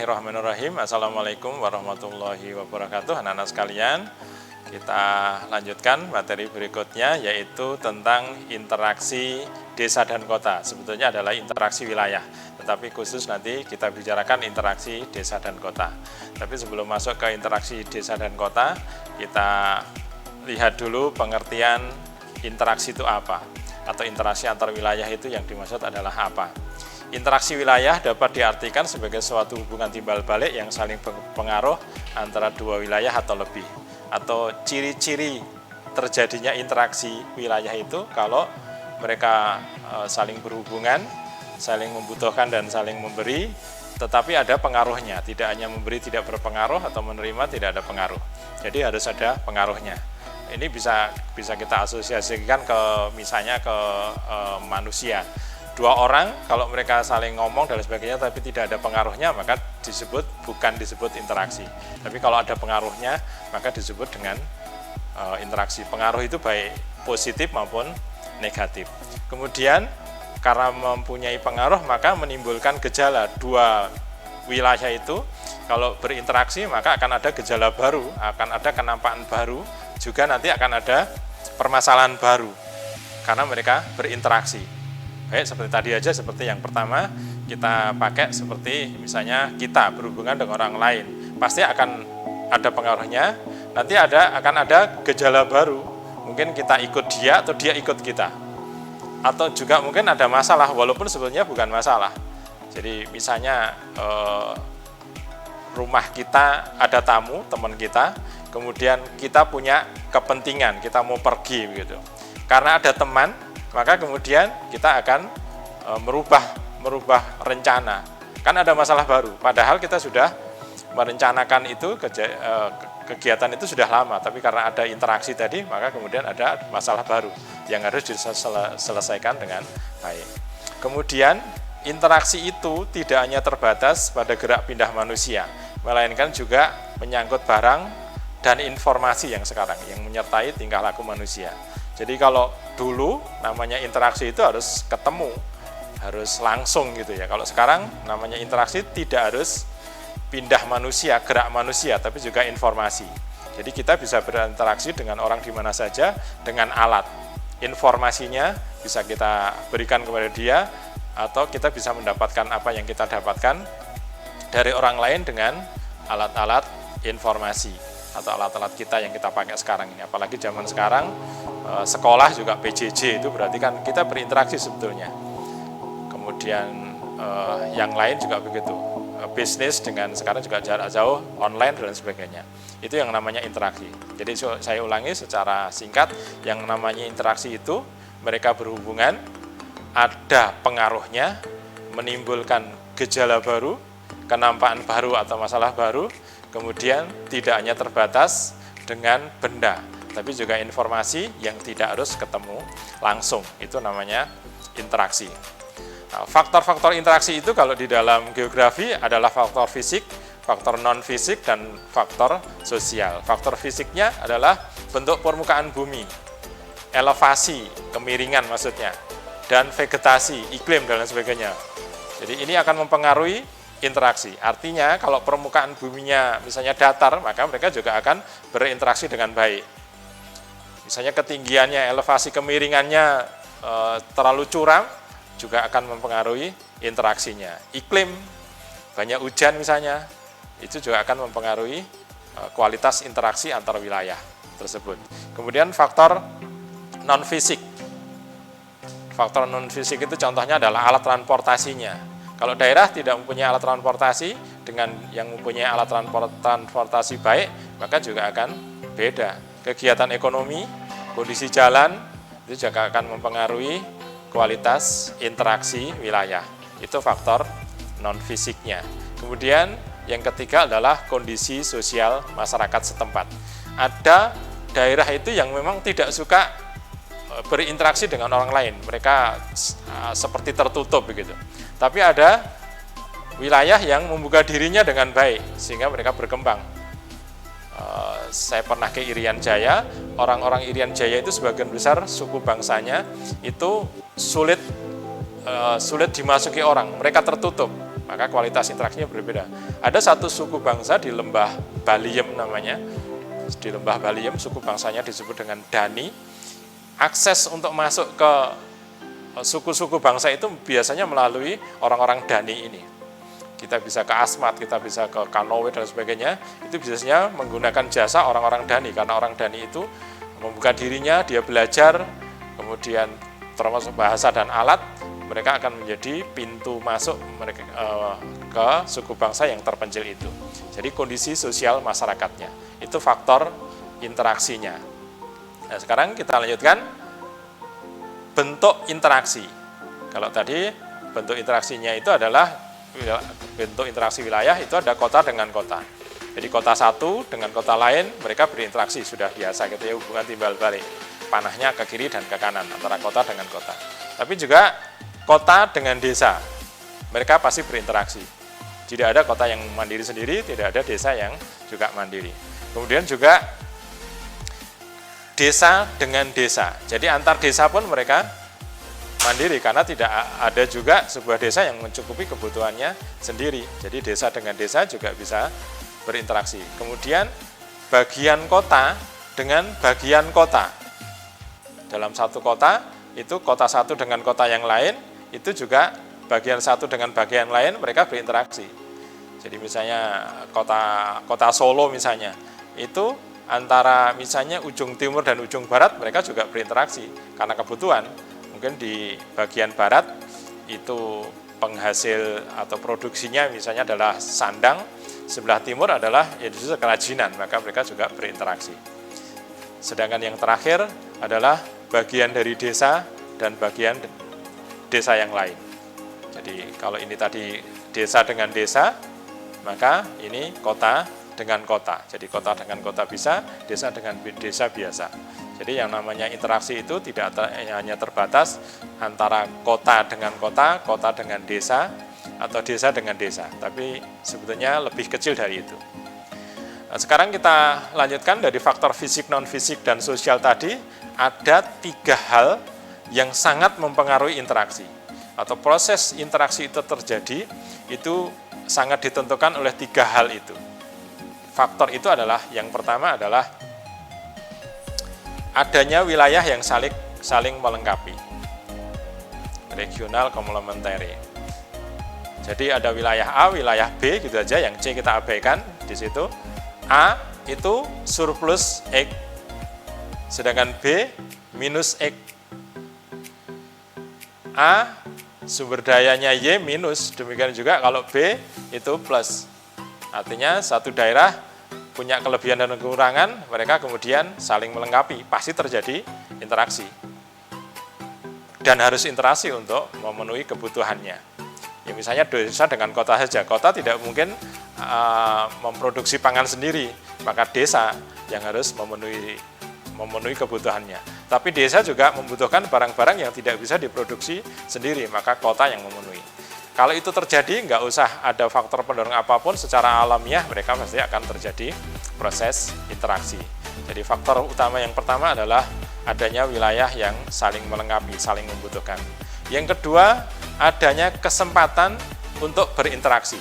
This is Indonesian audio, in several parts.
Bismillahirrahmanirrahim. Assalamualaikum warahmatullahi wabarakatuh. Anak-anak sekalian, kita lanjutkan materi berikutnya, yaitu tentang interaksi desa dan kota. Sebetulnya adalah interaksi wilayah, tetapi khusus nanti kita bicarakan interaksi desa dan kota. Tapi sebelum masuk ke interaksi desa dan kota, kita lihat dulu pengertian interaksi itu apa, atau interaksi antar wilayah itu yang dimaksud adalah apa. Interaksi wilayah dapat diartikan sebagai suatu hubungan timbal balik yang saling berpengaruh antara dua wilayah atau lebih. Atau ciri-ciri terjadinya interaksi wilayah itu kalau mereka saling berhubungan, saling membutuhkan dan saling memberi, tetapi ada pengaruhnya. Tidak hanya memberi tidak berpengaruh atau menerima tidak ada pengaruh. Jadi harus ada pengaruhnya. Ini bisa kita asosiasikan ke misalnya ke manusia. Dua orang kalau mereka saling ngomong dan sebagainya tapi tidak ada pengaruhnya, maka bukan disebut interaksi. Tapi kalau ada pengaruhnya, maka disebut dengan interaksi. Pengaruh itu baik positif maupun negatif. Kemudian karena mempunyai pengaruh maka menimbulkan gejala. Dua wilayah itu kalau berinteraksi maka akan ada gejala baru, akan ada kenampakan baru, juga nanti akan ada permasalahan baru karena mereka berinteraksi. Baik, seperti tadi aja, seperti yang pertama kita pakai seperti misalnya kita berhubungan dengan orang lain, pasti akan ada pengaruhnya, nanti akan ada gejala baru, mungkin kita ikut dia atau dia ikut kita, atau juga mungkin ada masalah walaupun sebetulnya bukan masalah. Jadi misalnya rumah kita ada tamu, teman kita, kemudian kita punya kepentingan, kita mau pergi begitu. Karena ada teman, maka kemudian kita akan merubah rencana. Kan ada masalah baru, padahal kita sudah merencanakan itu, kegiatan itu sudah lama, tapi karena ada interaksi tadi, maka kemudian ada masalah baru yang harus diselesaikan dengan baik. Kemudian interaksi itu tidak hanya terbatas pada gerak pindah manusia, melainkan juga menyangkut barang dan informasi yang sekarang yang menyertai tingkah laku manusia. Jadi kalau dulu namanya interaksi itu harus ketemu, harus langsung gitu ya. Kalau sekarang namanya interaksi tidak harus pindah manusia, gerak manusia, tapi juga informasi. Jadi kita bisa berinteraksi dengan orang di mana saja dengan alat. Informasinya bisa kita berikan kepada dia, atau kita bisa mendapatkan apa yang kita dapatkan dari orang lain dengan alat-alat informasi atau alat-alat kita yang kita pakai sekarang ini. Apalagi zaman sekarang sekolah juga PJJ, itu berarti kan kita berinteraksi sebetulnya. Kemudian yang lain juga begitu, bisnis dengan sekarang juga jarak jauh, online dan sebagainya. Itu yang namanya interaksi. Jadi saya ulangi secara singkat, yang namanya interaksi itu mereka berhubungan, ada pengaruhnya, menimbulkan gejala baru, kenampakan baru atau masalah baru, kemudian tidak hanya terbatas dengan benda, tapi juga informasi yang tidak harus ketemu langsung. Itu namanya interaksi. Nah, faktor-faktor interaksi itu kalau di dalam geografi adalah faktor fisik, faktor non-fisik, dan faktor sosial. Faktor fisiknya adalah bentuk permukaan bumi, elevasi, kemiringan maksudnya, dan vegetasi, iklim, dan lain sebagainya. Jadi ini akan mempengaruhi interaksi. Artinya kalau permukaan buminya misalnya datar, maka mereka juga akan berinteraksi dengan baik. Misalnya ketinggiannya, elevasi, kemiringannya terlalu curam, juga akan mempengaruhi interaksinya. Iklim, banyak hujan misalnya, itu juga akan mempengaruhi kualitas interaksi antar wilayah tersebut. Kemudian faktor non-fisik. Faktor non-fisik itu contohnya adalah alat transportasinya. Kalau daerah tidak mempunyai alat transportasi dengan yang mempunyai alat transportasi baik, maka juga akan beda. Kegiatan ekonomi, kondisi jalan, itu juga akan mempengaruhi kualitas interaksi wilayah. Itu faktor non-fisiknya. Kemudian yang ketiga adalah kondisi sosial masyarakat setempat. Ada daerah itu yang memang tidak suka berinteraksi dengan orang lain, mereka seperti tertutup begitu. Tapi ada wilayah yang membuka dirinya dengan baik sehingga mereka berkembang. Saya pernah ke Irian Jaya, orang-orang Irian Jaya itu sebagian besar suku bangsanya itu sulit dimasuki orang, mereka tertutup. maka kualitas interaksinya berbeda. Ada satu suku bangsa di lembah Baliem namanya, di lembah Baliem suku bangsanya disebut dengan Dani. Akses untuk masuk ke suku-suku bangsa itu biasanya melalui orang-orang Dani ini. Kita bisa ke Asmat, kita bisa ke Kanowe dan sebagainya, itu biasanya menggunakan jasa orang-orang Dani, karena orang Dani itu membuka dirinya, dia belajar, kemudian termasuk bahasa dan alat, mereka akan menjadi pintu masuk mereka ke suku bangsa yang terpencil itu. Jadi kondisi sosial masyarakatnya, itu faktor interaksinya. Nah, sekarang kita lanjutkan bentuk interaksi. Kalau tadi bentuk interaksinya itu adalah bentuk interaksi wilayah, itu ada kota dengan kota. Jadi kota satu dengan kota lain, mereka berinteraksi, sudah biasa gitu ya, hubungan timbal balik. Panahnya ke kiri dan ke kanan, antara kota dengan kota. Tapi juga kota dengan desa, mereka pasti berinteraksi. Tidak ada kota yang mandiri sendiri, tidak ada desa yang juga mandiri. Kemudian juga desa dengan desa, jadi antar desa pun mereka mandiri, karena tidak ada juga sebuah desa yang mencukupi kebutuhannya sendiri. Jadi desa dengan desa juga bisa berinteraksi. Kemudian bagian kota dengan bagian kota. Dalam satu kota, itu kota satu dengan kota yang lain, itu juga bagian satu dengan bagian lain mereka berinteraksi. Jadi misalnya kota Solo misalnya, itu antara misalnya ujung timur dan ujung barat mereka juga berinteraksi. Karena kebutuhan, mungkin di bagian barat itu penghasil atau produksinya misalnya adalah sandang, sebelah timur adalah industri kerajinan, maka mereka juga berinteraksi. Sedangkan yang terakhir adalah bagian dari desa dan bagian desa yang lain. Jadi kalau ini tadi desa dengan desa, maka ini kota dengan kota. Jadi kota dengan kota bisa, desa dengan desa biasa. Jadi yang namanya interaksi itu tidak hanya terbatas antara kota dengan kota dengan desa, atau desa dengan desa, tapi sebetulnya lebih kecil dari itu. Nah, sekarang kita lanjutkan dari faktor fisik, non-fisik, dan sosial tadi, ada 3 hal yang sangat mempengaruhi interaksi. Atau proses interaksi itu terjadi, itu sangat ditentukan oleh 3 hal itu. Faktor itu adalah, yang pertama adalah adanya wilayah yang saling melengkapi. Regional komplementari. Jadi ada wilayah A, wilayah B gitu aja, yang C kita abaikan di situ. A itu surplus X, sedangkan B minus X. A sumber dayanya Y minus, demikian juga kalau B itu plus. Artinya satu daerah punya kelebihan dan kekurangan, mereka kemudian saling melengkapi, pasti terjadi interaksi. Dan harus interaksi untuk memenuhi kebutuhannya. Ya, misalnya desa dengan kota saja, kota tidak mungkin memproduksi pangan sendiri, maka desa yang harus memenuhi kebutuhannya. Tapi desa juga membutuhkan barang-barang yang tidak bisa diproduksi sendiri, maka kota yang memenuhi. Kalau itu terjadi, nggak usah ada faktor pendorong apapun, secara alamiah mereka pasti akan terjadi proses interaksi. Jadi faktor utama yang pertama adalah adanya wilayah yang saling melengkapi, saling membutuhkan. Yang kedua, adanya kesempatan untuk berinteraksi.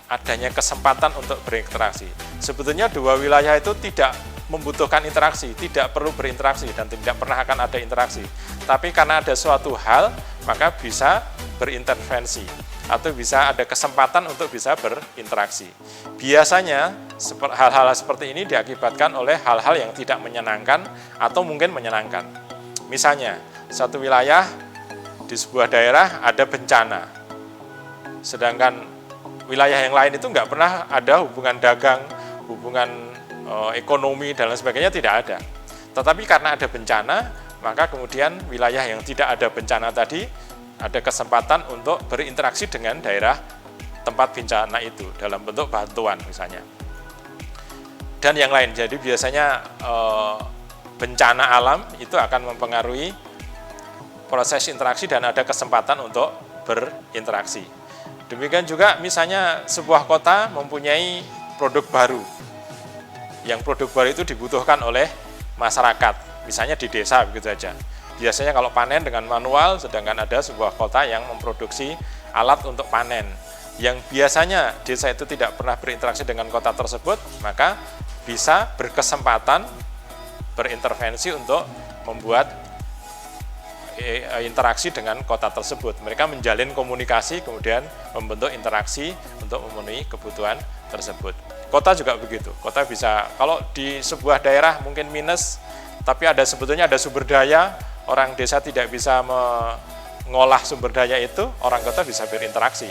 Adanya kesempatan untuk berinteraksi. Sebetulnya dua wilayah itu tidak membutuhkan interaksi, tidak perlu berinteraksi dan tidak pernah akan ada interaksi. Tapi karena ada suatu hal, maka bisa berintervensi atau bisa ada kesempatan untuk bisa berinteraksi. Biasanya hal-hal seperti ini diakibatkan oleh hal-hal yang tidak menyenangkan atau mungkin menyenangkan. Misalnya, satu wilayah di sebuah daerah ada bencana, sedangkan wilayah yang lain itu nggak pernah ada hubungan dagang, hubungan ekonomi dan lain sebagainya, tidak ada. Tetapi karena ada bencana, maka kemudian wilayah yang tidak ada bencana tadi ada kesempatan untuk berinteraksi dengan daerah tempat bencana itu dalam bentuk bantuan misalnya. Dan yang lain, jadi biasanya bencana alam itu akan mempengaruhi proses interaksi dan ada kesempatan untuk berinteraksi. Demikian juga misalnya sebuah kota mempunyai produk baru, yang produk baru itu dibutuhkan oleh masyarakat, misalnya di desa begitu saja. Biasanya kalau panen dengan manual, sedangkan ada sebuah kota yang memproduksi alat untuk panen. Yang biasanya desa itu tidak pernah berinteraksi dengan kota tersebut, maka bisa berkesempatan berintervensi untuk membuat interaksi dengan kota tersebut. Mereka menjalin komunikasi, kemudian membentuk interaksi untuk memenuhi kebutuhan tersebut. Kota juga begitu. Kota bisa, kalau di sebuah daerah mungkin minus, tapi sebetulnya ada sumber daya, orang desa tidak bisa mengolah sumber daya itu, orang kota bisa berinteraksi,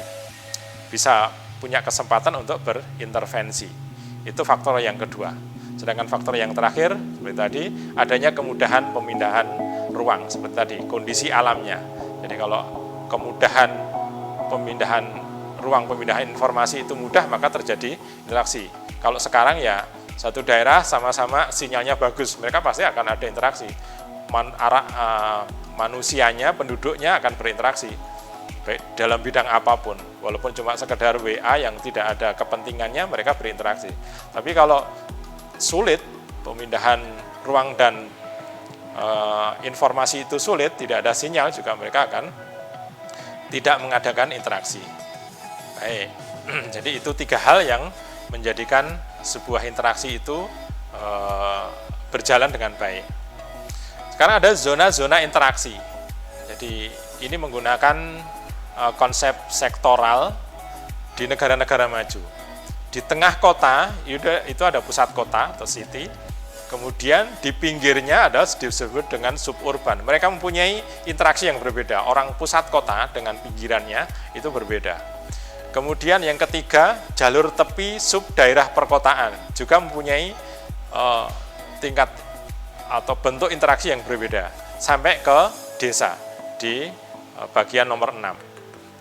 bisa punya kesempatan untuk berintervensi. Itu faktor yang kedua. Sedangkan faktor yang terakhir, seperti tadi, adanya kemudahan pemindahan ruang, seperti tadi, kondisi alamnya. Jadi kalau kemudahan pemindahan ruang, pemindahan informasi itu mudah, maka terjadi interaksi. Kalau sekarang ya, satu daerah sama-sama sinyalnya bagus, mereka pasti akan ada interaksi. Manusianya, penduduknya akan berinteraksi, baik dalam bidang apapun, walaupun cuma sekedar WA yang tidak ada kepentingannya, mereka berinteraksi. Tapi kalau sulit, pemindahan ruang dan informasi itu sulit, tidak ada sinyal, juga mereka akan tidak mengadakan interaksi. Baik, jadi itu 3 hal yang menjadikan sebuah interaksi itu berjalan dengan baik. Sekarang ada zona-zona interaksi. Jadi ini menggunakan konsep sektoral di negara-negara maju. Di tengah kota itu ada pusat kota atau city, kemudian di pinggirnya ada disebut dengan suburban. Mereka mempunyai interaksi yang berbeda. Orang pusat kota dengan pinggirannya itu berbeda. Kemudian yang ketiga, jalur tepi sub daerah perkotaan juga mempunyai tingkat atau bentuk interaksi yang berbeda sampai ke desa di bagian nomor 6.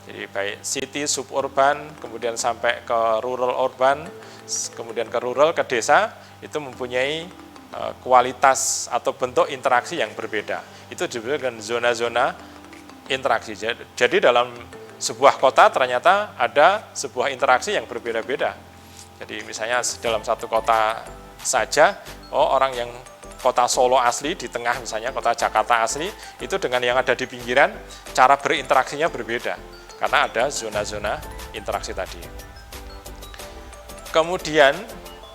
Jadi baik city, suburban, kemudian sampai ke rural urban, kemudian ke rural, ke desa, itu mempunyai kualitas atau bentuk interaksi yang berbeda. Itu disebut dengan zona-zona interaksi. Jadi dalam sebuah kota ternyata ada sebuah interaksi yang berbeda-beda. Jadi misalnya dalam satu kota saja, orang yang kota Solo asli di tengah, misalnya kota Jakarta asli, itu dengan yang ada di pinggiran, cara berinteraksinya berbeda. Karena ada zona-zona interaksi tadi. Kemudian,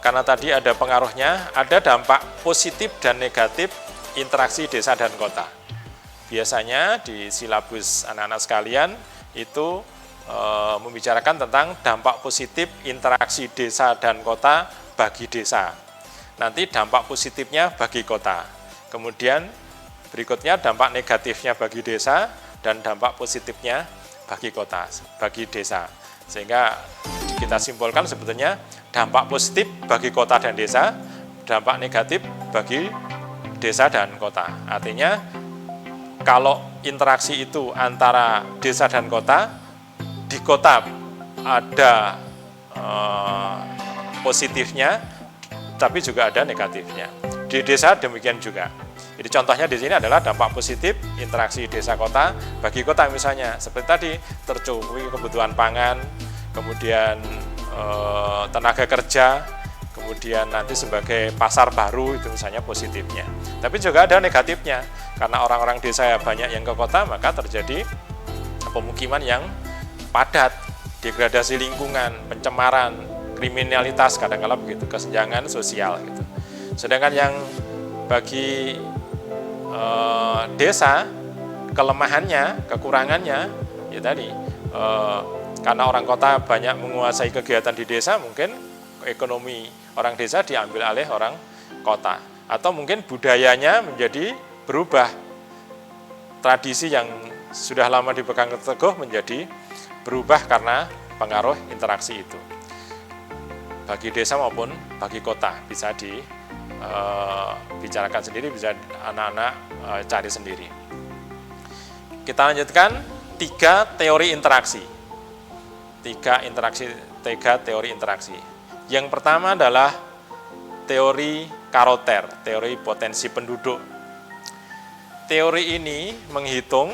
karena tadi ada pengaruhnya, ada dampak positif dan negatif interaksi desa dan kota. Biasanya di silabus anak-anak sekalian itu membicarakan tentang dampak positif interaksi desa dan kota bagi desa. Nanti dampak positifnya bagi kota. Kemudian berikutnya dampak negatifnya bagi desa dan dampak positifnya bagi kota, bagi desa. Sehingga kita simpulkan sebetulnya dampak positif bagi kota dan desa, dampak negatif bagi desa dan kota. Artinya kalau interaksi itu antara desa dan kota, di kota ada positifnya, tapi juga ada negatifnya. Di desa demikian juga. Jadi contohnya di sini adalah dampak positif interaksi desa kota bagi kota, misalnya seperti tadi tercukupi kebutuhan pangan, kemudian tenaga kerja, kemudian nanti sebagai pasar baru, itu misalnya positifnya. Tapi juga ada negatifnya, karena orang-orang desa banyak yang ke kota, maka terjadi pemukiman yang padat, degradasi lingkungan, pencemaran, kriminalitas, kadang-kala begitu, kesenjangan sosial gitu. Sedangkan yang bagi desa, kelemahannya, kekurangannya, ya tadi, karena orang kota banyak menguasai kegiatan di desa, mungkin ekonomi orang desa diambil alih orang kota. Atau mungkin budayanya menjadi berubah. Tradisi yang sudah lama dipegang teguh menjadi berubah karena pengaruh interaksi itu. Bagi desa maupun bagi kota bisa bicarakan sendiri, bisa anak-anak cari sendiri. Kita lanjutkan 3 teori interaksi. 3 teori interaksi. Yang pertama adalah teori Karoter, teori potensi penduduk. Teori ini menghitung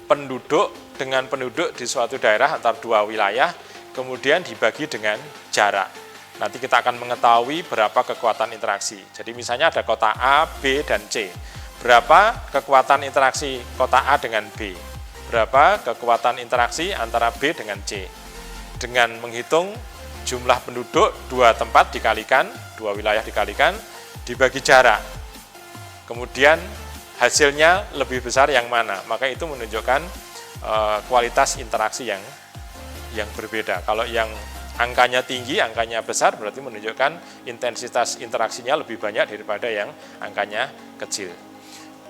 penduduk dengan penduduk di suatu daerah antar 2 wilayah, kemudian dibagi dengan jarak. Nanti kita akan mengetahui berapa kekuatan interaksi. Jadi misalnya ada kota A, B, dan C. Berapa kekuatan interaksi kota A dengan B? berapa kekuatan interaksi antara B dengan C. Dengan menghitung jumlah penduduk dua tempat dikalikan, dua wilayah dikalikan, dibagi jarak. Kemudian hasilnya lebih besar yang mana? Maka itu menunjukkan kualitas interaksi yang berbeda. Kalau yang angkanya tinggi, angkanya besar, berarti menunjukkan intensitas interaksinya lebih banyak daripada yang angkanya kecil.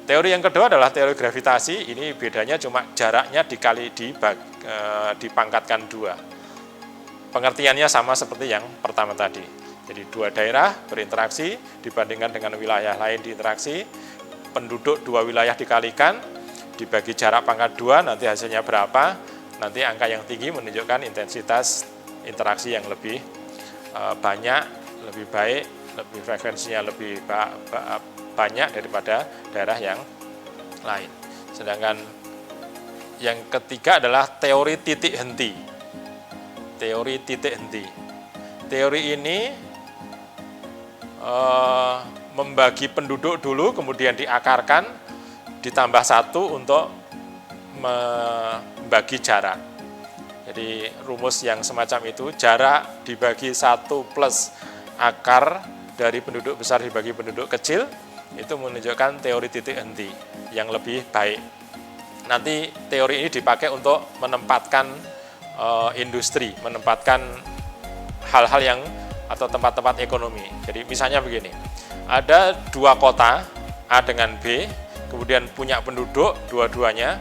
Teori yang kedua adalah teori gravitasi. Ini bedanya cuma jaraknya dipangkatkan 2. Pengertiannya sama seperti yang pertama tadi. Jadi dua daerah berinteraksi dibandingkan dengan wilayah lain diinteraksi. Penduduk dua wilayah dikalikan, dibagi jarak pangkat 2, nanti hasilnya berapa. Nanti angka yang tinggi menunjukkan intensitas interaksi yang lebih banyak, lebih baik, lebih frekuensinya lebih banyak daripada daerah yang lain. Sedangkan yang ketiga adalah teori titik henti. Teori titik henti. Teori ini membagi penduduk dulu, kemudian diakarkan, ditambah 1 untuk membagi jarak. Jadi rumus yang semacam itu, jarak dibagi 1 plus akar dari penduduk besar dibagi penduduk kecil, itu menunjukkan teori titik henti yang lebih baik. Nanti teori ini dipakai untuk menempatkan industri, menempatkan hal-hal yang atau tempat-tempat ekonomi. Jadi misalnya begini, ada dua kota A dengan B, kemudian punya penduduk dua-duanya,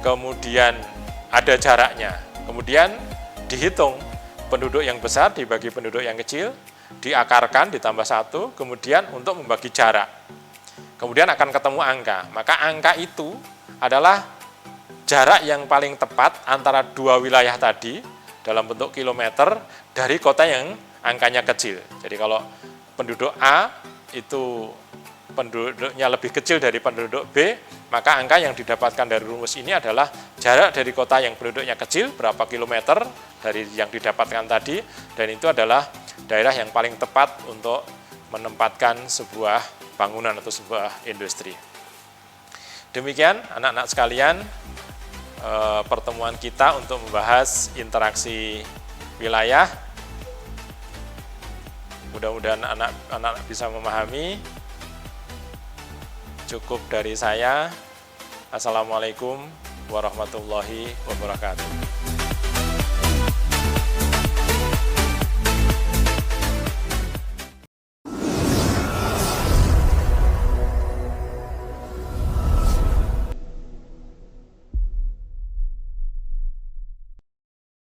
kemudian ada jaraknya. Kemudian dihitung penduduk yang besar dibagi penduduk yang kecil, diakarkan ditambah 1, kemudian untuk membagi jarak. Kemudian akan ketemu angka. Maka angka itu adalah jarak yang paling tepat antara dua wilayah tadi dalam bentuk kilometer dari kota yang angkanya kecil. Jadi kalau penduduk A itu penduduknya lebih kecil dari penduduk B, maka angka yang didapatkan dari rumus ini adalah jarak dari kota yang penduduknya kecil, berapa kilometer dari yang didapatkan tadi, dan itu adalah daerah yang paling tepat untuk menempatkan sebuah bangunan atau sebuah industri. Demikian anak-anak sekalian, pertemuan kita untuk membahas interaksi wilayah. Mudah-mudahan anak-anak bisa memahami. Cukup dari saya. Assalamualaikum warahmatullahi wabarakatuh.